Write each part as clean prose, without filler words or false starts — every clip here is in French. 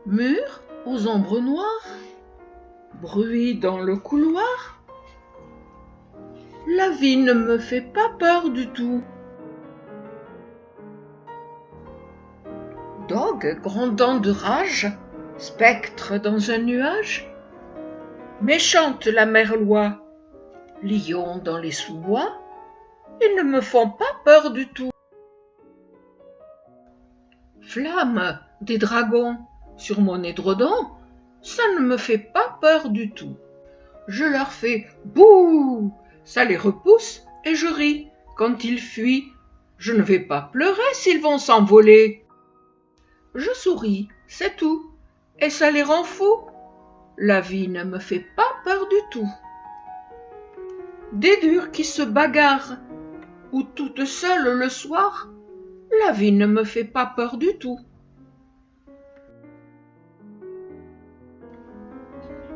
Mur aux ombres noires, bruit dans le couloir. La vie ne me fait pas peur du tout. Dogue grondant de rage, spectre dans un nuage. Méchante la merloi, lion dans les sous-bois, ils ne me font pas peur du tout. Flamme des dragons sur mon édredon, ça ne me fait pas peur du tout. Je leur fais bouh, ça les repousse et je ris quand ils fuient. Je ne vais pas pleurer s'ils vont s'envoler. Je souris, c'est tout, et ça les rend fous. La vie ne me fait pas peur du tout. Des durs qui se bagarrent, ou toute seule le soir, la vie ne me fait pas peur du tout.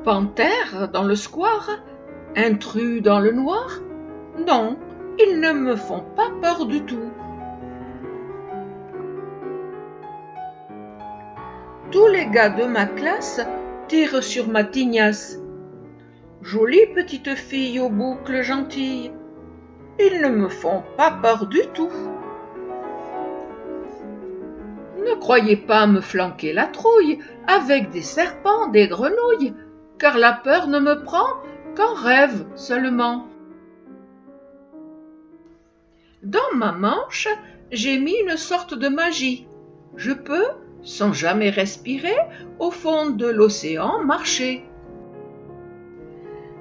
Panthère dans le square, intrus dans le noir, non, ils ne me font pas peur du tout. Tous les gars de ma classe tirent sur ma tignasse. Jolie petite fille aux boucles gentilles, ils ne me font pas peur du tout. Ne croyez pas me flanquer la trouille avec des serpents, des grenouilles, car la peur ne me prend qu'en rêve seulement. Dans ma manche, j'ai mis une sorte de magie. Je peux, sans jamais respirer, au fond de l'océan marcher.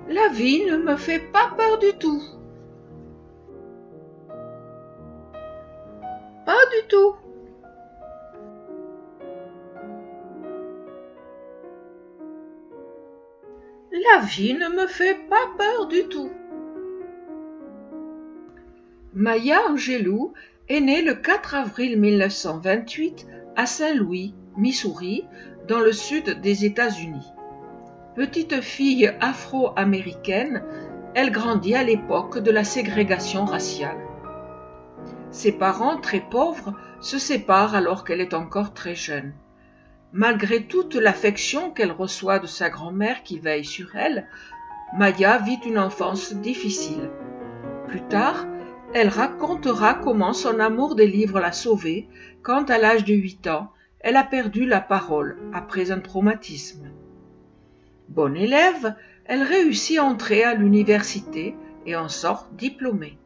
La vie ne me fait pas peur du tout. Pas du tout. La vie ne me fait pas peur du tout. Maya Angelou est née le 4 avril 1928 à Saint-Louis, Missouri, dans le sud des États-Unis. Petite fille afro-américaine, elle grandit à l'époque de la ségrégation raciale. Ses parents, très pauvres, se séparent alors qu'elle est encore très jeune. Malgré toute l'affection qu'elle reçoit de sa grand-mère qui veille sur elle, Maya vit une enfance difficile. Plus tard, elle racontera comment son amour des livres l'a sauvée quand, à l'âge de 8 ans, elle a perdu la parole après un traumatisme. Bonne élève, elle réussit à entrer à l'université et en sort diplômée.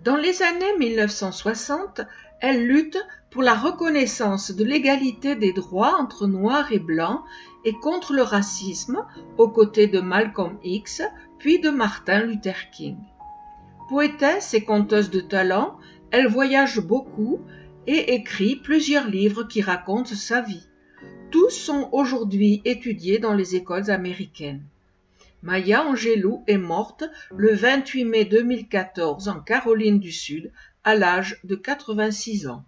Dans les années 1960, elle lutte pour la reconnaissance de l'égalité des droits entre noirs et blancs et contre le racisme aux côtés de Malcolm X puis de Martin Luther King. Poétesse et conteuse de talent, elle voyage beaucoup et écrit plusieurs livres qui racontent sa vie. Tous sont aujourd'hui étudiés dans les écoles américaines. Maya Angelou est morte le 28 mai 2014 en Caroline du Sud à l'âge de 86 ans.